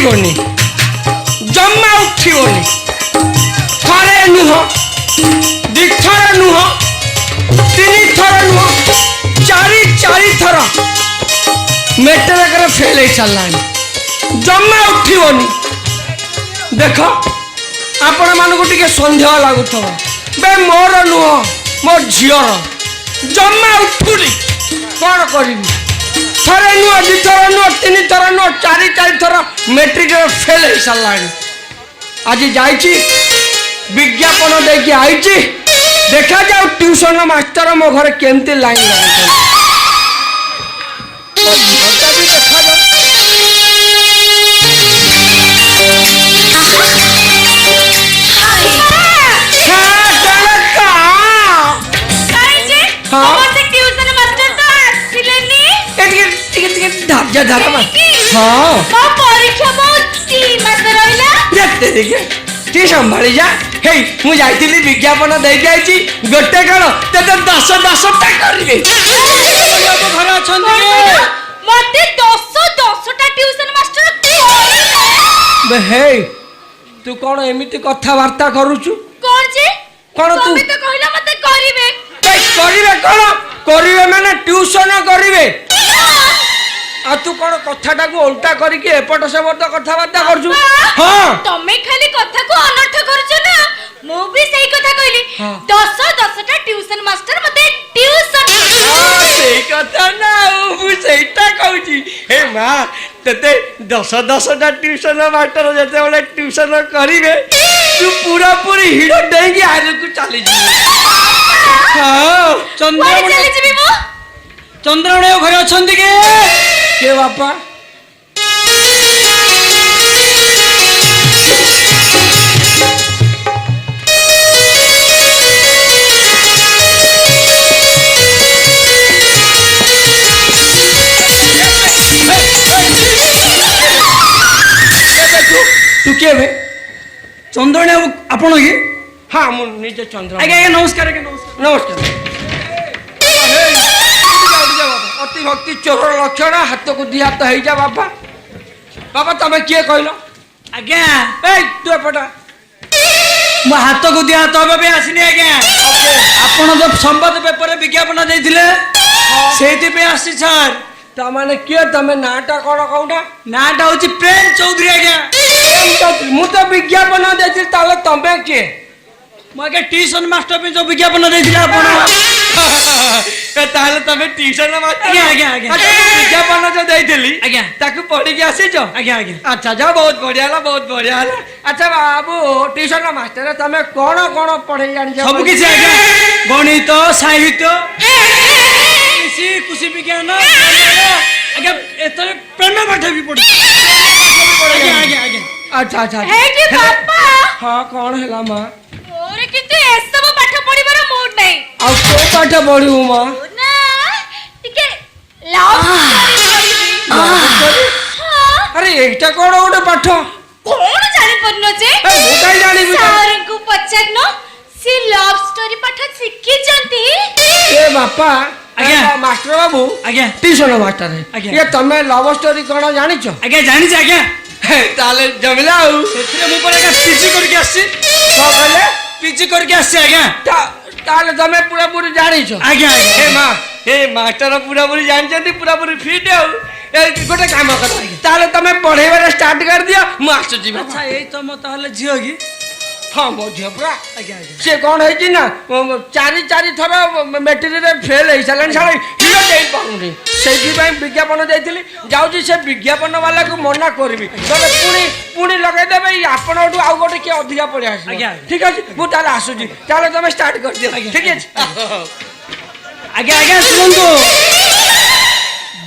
उठिबनी जम्मा उठिबनी थरे नुह दिथर नुह तीन थर नुह चारि थर मेट्रिक फेल हो सारा जम्मा उठिबनी देख आपण मानक टिके सन्देह लगुव बे मोर नुह मो झीर जम्मा उठुनी कौन करी थरे नुह दिथर नुह तीन थर नुह चारि थर मेट्रिक फेल हो सारा आज जाइए विज्ञापन देकी आई देखा जाओ ट्यूशन मास्टर मो घर केमती लाइन लगा संभाली जा हे मु जाइली विज्ञापन दे जाइए गोटे कण ते 10-10टा करिवे घर अछंती मते 10-10टा ट्यूशन मास्टर बे हे तू कौन एमिति कथावार्ता करूछु कोन जे कौन तू तो कहला मते करिवे करिवे कौन करिवे माने ट्यूशन करिवे आ तू कौन कथाटा को उल्टा करके एपट सेपट कथाबार्ता करछु हां तमे खाली कथा को अनर्थ करछ ना मु भी सही कथा कहली 10-10टा ट्यूशन मास्टर मते ट्यूशन सही कथा ना मु सहीटा कहूची हे मां तते 10-10टा ट्यूशन मास्टर जते वाला ट्यूशन करिवे तू पूरा पूरी हिडो देगी आगे को चली जी हां चंद्र चली जीबी मु चंद्रमणि घरे अछंती के बापा तू के भे चंद्रमणि आपण के हाँ मु निजे चंद्र आगे नमस्कार नमस्कार अति भक्ति चोर लक्षण हाथ को दी हाथ हो जा बाबा बाबा तमें किए कहल आज्ञा तू एपटा मो हाथ को दी हाथ हम आसनी आज्ञा आपण जो संवाद पेपर विज्ञापन देथिले सेति पे आसी सर तमाने किए तमे नाटा कोन कहूटा नाटा होची प्रेम चौधरी आज्ञा मु तो विज्ञापन देथि ताले तमे किए मगे ट्यूशन मास्टर पे जो विज्ञापन देथिले आपण ताले तमे ट्यूशन मास्टर आज्ञा विज्ञापन जो देथिली आज्ञा ताकू पढ़ी के आसी जो आज्ञा अच्छा जा बहुत बढ़िया हला अच्छा बाबू ट्यूशन मास्टर तमे कोन कोन पढ़े जानि सब किछ आज्ञा गणित साहित्य कृषि कृषि विज्ञान आज्ञा एतरे प्रेम पाठ भी पढ़ी आज्ञा अच्छा हे जी पापा हां कौन हैला मां ओरे कितु ए सब पाठ पढिबार मूड नै आ को पाठ पढिउ मां ना टिके लव स्टोरी अरे एटा कोन ओटे पाठ कोन जानि पन्नो जे मु काई जानि सर को पछन सी लव स्टोरी पाठ सिखि जंती ए बापा आज्ञा मास्टर बाबू आज्ञा ट्यूशन मास्टर है ये तमे लव स्टोरी कोन जानि छ आज्ञा जानि छ आज्ञा ताले जमला हूं सेथरे मु पर का पीजी करके आसी को कहले पीजी करके आसी आज्ञा ताले तमे पूरा पूरी जानि छ आज्ञा हे मास्टर पूरा पूरी जानि जंती पूरा पूरी फिट है ए गोटे काम कर ताले तमे पढ़ेबारे स्टार्ट कर दियो मु आसु जी अच्छा ए तम ताले जियो की हाँ मो झील पूरा सी कौन है ना चारि थर मेट्रिक फेल हो सारे सारा हिरो दे पाऊनी से विज्ञापन देती जाऊँगी से विज्ञापन वाला को मना करी पुणी पुणी लगेदेवे आपण आउ गोटे किए अधिका पड़े आस ठीक अच्छे मुझे आसूँ तुम स्टार्ट कर दियो ठीक है आज्ञा आज्ञा शुणु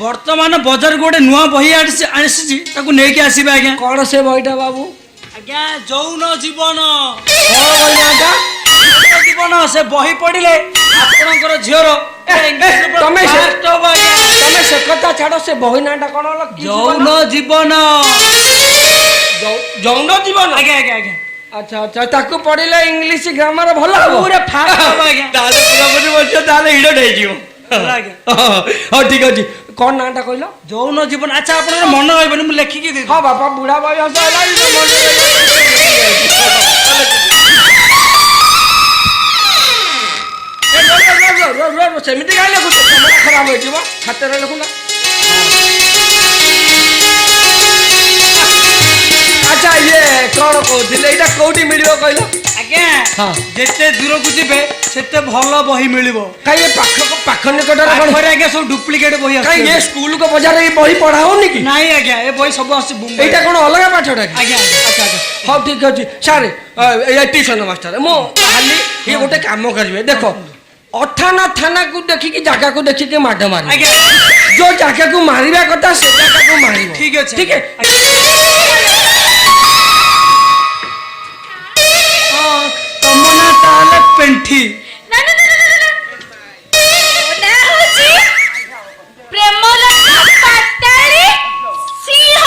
बर्तमान बजार गोटे नुआ बही आसी आसबे आज्ञा कौन से बहीटा बाबू आज्ञा जौन जीवन जीवन से बही पढ़ले आपणकर झीर तमे से कथा छाड़ से बही नाटा कौन जौन जीवन जौन जीवन आज्ञा आज्ञा आज्ञा अच्छा अच्छा ताकू पढ़ले इंग्लिश ग्रामर भल पूरा फास्ट आज्ञा ताले पूरा पूरी बोलछो ताले हिडो ढेजियो ହେଲା ଆଜ୍ଞା। ହଉ ଠିକ ଅଛି କଣ ନାଁଟା କହିଲ? ଯୌନ ଜୀବନ। ଆଚ୍ଛା ଆପଣଙ୍କର ମନେ ରହିବନି ମୁଁ ଲେଖିକି ଦେବି। ହଁ ବାପା ବୁଢା ବୟସ ହେଲାଣି ତ ମନେ ସେମିତି କାହିଁ ଲେଖୁଛ? ତମର ଖରାପ ହେଇଯିବ ହାତରେ ଲେଖୁନା। ଆଚ୍ଛା ଇଏ କଣ କହୁଥିଲେ ଏଇଟା କୋଉଠି ମିଳିବ କହିଲ? ଆଜ୍ଞା ହଁ। ଯେତେ ଦୂରକୁ ଯିବେ ସେତେ ଭଲ ବହି ମିଳିବ। କାଇଁ ପାଖ ନିକଟରେ କଣ? ପାଖରେ ଆଜ୍ଞା ସବୁ ଡୁପ୍ଲିକେଟ ବହି କାଇଁ ଆସୁଛି। ଏ ସ୍କୁଲ କ ବଜାରରେ ଏଇ ବହି ପଢା ହଉନି କି? ନାଇଁ ଆଜ୍ଞା ଏ ବହି ସବୁ ଆସୁଛି ମୁମ୍ବାଇ। ଏଇଟା କଣ ଅଲଗା ପାଠଟା କି? ଆଜ୍ଞା ଆଚ୍ଛା ଆଚ୍ଛା ହଉ ଠିକ ଅଛି ସାର୍ ଏଇ ଟିଉସନ ମାଷ୍ଟର ମୁଁ ଖାଲି ଇଏ ଗୋଟେ କାମ କରିବେ ଦେଖ ଅଥାନା ଥାନାକୁ ଦେଖିକି ଜାଗାକୁ ଦେଖିକି ମାଡ ମାରିବେ। ଆଜ୍ଞା ଯୋଉ ଜାଗାକୁ ମାରିବା କଥା ସେ ଜାଗାକୁ ମାରିବ। ଠିକ ଅଛି ଠିକ ତମ ନା ତାହେଲେ ପେଣ୍ଠି। ନା ନା ନା ନା ନା ନା ହଉଛି ପ୍ରେମଲତା ପାତାଳି ସିଂହ।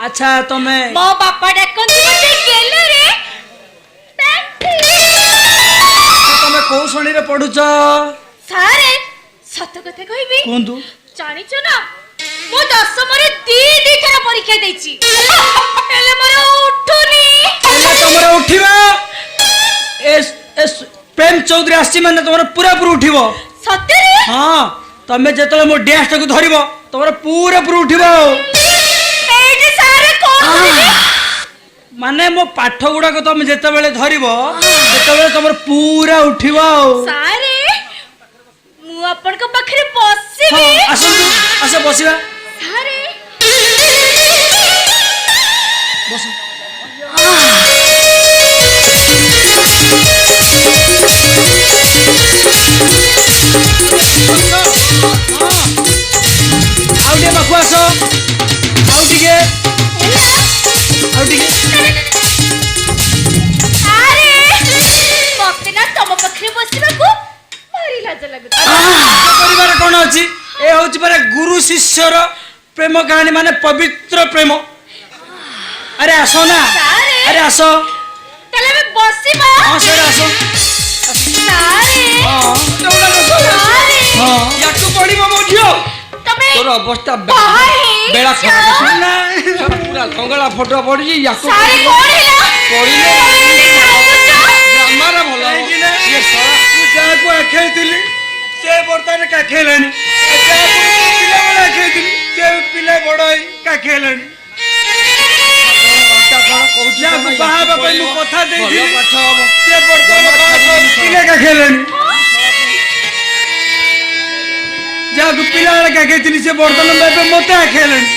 ଆଚ୍ଛା ତମେ ମୋ ବାପା ଡାକନ୍ତି ମତେ ଗେଲରେ ତମେ କୋଉ ଶ୍ରେଣୀରେ ପଢୁଛ? ସାରେ ସତ କଥା କହିବି କୁହନ୍ତୁ। ଜାଣିଛ ନା ମୁଁ ଦଶମରେ ଦି ଥର ପରୀକ୍ଷା ଦେଇଛି ହେଲେ ମୋର ଉଠୁନି। ହେଲେ ତମର ଉଠିବ। ପ୍ରେମ ଚୌଧୁରୀ ଆସିଛି ମାନେ ତମର ପୁରା ପୁରି ଉଠିବ। ସତରେ? ହଁ ତମେ ଯେତେବେଳେ ମୋ ଡ୍ୟାନ୍ସ ଟାକୁ ଧରିବ ତମର ପୁରା ପୁରି ଉଠିବ। ଏଇଠି ସାରେ କଣ କରିବି? ମାନେ ମୋ ପାଠ ଗୁଡାକ ତମେ ଯେତେବେଳେ ଧରିବ ସେତେବେଳେ ତମର ପୁରା ଉଠିବ ଆଉ। ସାରେ ମୁଁ ଆପଣଙ୍କ ପାଖରେ ବସିବି। ହଁ ଆସନ୍ତୁ ଆସ ବସିବା। ସାରେ ବସ। ଆଉ ଟିକେ ପାଖକୁ ଆସ। ଆଉ ଟିକେ ଆଉ ଟିକେ। ସାରେ ମତେ ନା ତମ ପାଖରେ ବସିବାକୁ ଭାରି ଲାଜ ଲାଗୁଛି। ପରିବାର କଣ ଅଛି? ଏ ହଉଛି ପରା ଗୁରୁ ଶିଷ୍ୟର ପ୍ରେମ କାହାଣୀ ମାନେ ପବିତ୍ର ପ୍ରେମ। ଆରେ ଆସ ନା। ସାରେ ଆରେ ଆସ। ତାହେଲେ ଆମେ ବସିବା। ହଁ ସେଟା ଆସ। ସାରେ ହଁ ସାରେ ହଁ ୟାକୁ ପଢିବ ମୋ ଝିଅ। ତମେ ତୋର ଅବସ୍ଥା ବାହା ହେଇଛ? ବେଳା ଖରାପ ପୁରା ଲଙ୍ଗଳା ଫଟୋ ପଡିଛି ୟାକୁ ସାରେ କଣ ହେଲା? ପଢିଲେ ଗ୍ରାମାର ଭଲ ହବ। କାହିଁକି ନା ଇଏ ଶଳା ମୁଁ ଯାହାକୁ ଆଖେଇଥିଲି ସେ ବର୍ତ୍ତମାନ କାଖେଇଲାଣି। ଯାହାକୁ ପିଲାବେଳେ ଆଖେଇଥିଲି ସେ ପିଲା ବଡ ହେଇ କାଖେଇଲାଣି। ଯାହାକୁ ବାହା ହେବା ପାଇଁ ମୁଁ କଥା ଦେଇଥିଲି ସେ ବର୍ତ୍ତମାନ ପିଲା କାଖେଇଲାଣି। ଯାହାକୁ ପିଲାବେଳେ କାଖେଇଥିଲି ସେ ବର୍ତ୍ତମାନ ଏବେ ମତେ ଆଖେଇଲାଣି।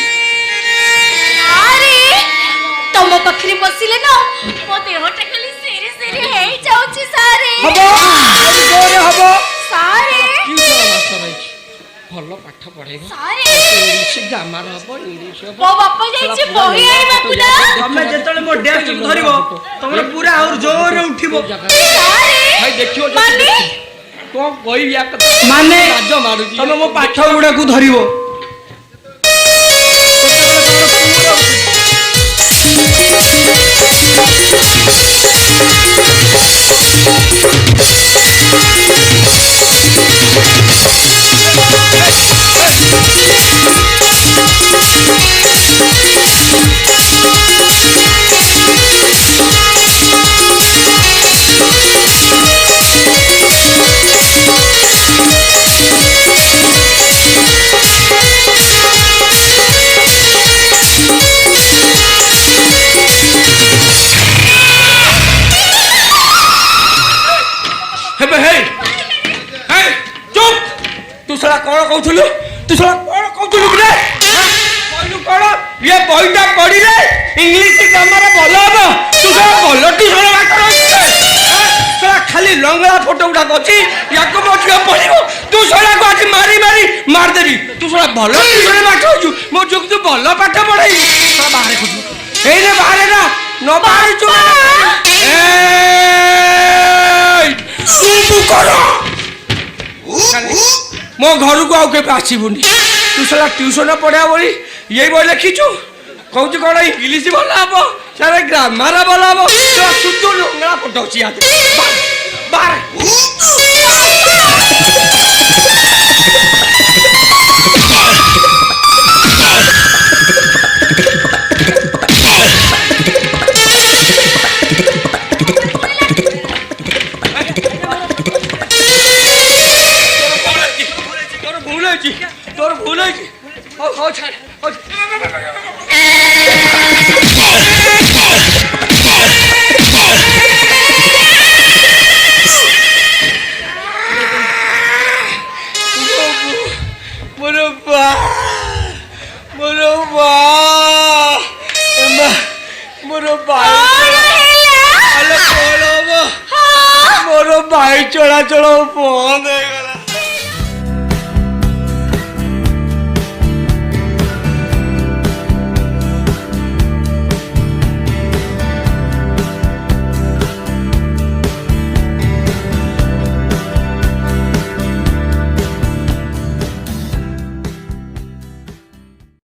ଆରେ ତମ ପାଖରେ ବସିଲେ ନା ମୋ ଦେହଟା ଖାଲି ସିରି ସିରି ହେଇଯାଉଛି ସାରେ। ହବ ଜୋରେ ହବ। ସାରେ ଭଲ ପାଠ ପଢେଇବ ସାରେ ଇଂଲିଶ ଗ୍ରାମାର ହବ ଇଂଲିଶ ହବ। ମୋ ବାପା ଯାଇଛି ବହି ଆଣିବାକୁ ନା। ତମେ ଯେତେବେଳେ ମୋ ଡ୍ୟାନ୍ସ ଧରିବ ତମର ପୁରା ଆହୁରି ଜୋରରେ ଉଠିବ। ସାରେ ଭାଇ ଦେଖିବ ମାନେ କଣ କହିବି ୟା କଥା ମାନେ ଲାଜ ମାଡୁଛି। ତମେ ମୋ ପାଠ ଗୁଡାକୁ ଧରିବ। ଶଳା କଣ କହୁଥିଲୁ? ତୁ ଶଳା କଣ କହୁଥିଲୁ ରେ? କହିଲୁ କଣ? ଇଏ ବହିଟା ପଢିଲେ ଇଂଲିଶ ଗ୍ରାମାର ଭଲ ହବ। ତୁ ଶଳା ଭଲ ଟିଉସନ ମାଷ୍ଟର ଶଳା ଖାଲି ଲଙ୍ଗଳା ଫଟୋ ଗୁଡାକ ଅଛି ୟାକୁ ମୋ ଝିଅ ପଢିବ। ତୁ ଶଳାକୁ ଆଜି ମାରି ମାରି ମାରିଦେବି। ତୁ ଶଳା ଭଲ ଟିଉସନ ମାଷ୍ଟର ହଉଛୁ ମୋ ଝିଅକୁ ତୁ ଭଲ ପାଠ ପଢେଇବୁ। ଶଳା ବାହାରେ ଖୋଜୁ ଏଇନେ ବାହାରେ ନା ନ ବାହାରିଛୁ ତୁ କର ମୋ ଘରକୁ ଆଉ କେବେ ଆସିବୁନି। ତୁ ଶଳା ଟ୍ୟୁସନ ପଢିବା ଭଳି ଏଇ ବହି ଲେଖିଛୁ। କହୁଛୁ କଣ ଇଂଲିଶ ଭଲ ହବ ସାରେ ଗ୍ରାମାର ଭଲ ହବ। ସୁତୁ ଲଙ୍ଗଳା ଫଟୋ ଅଛି ମୋର ଭାଇ କଣ ହେଲା? ଆଲୋ କଣ ହବ? ହଁ ମୋର ଭାଇ ଚଳାଚଳ ବନ୍ଦ ହେଇଗଲା।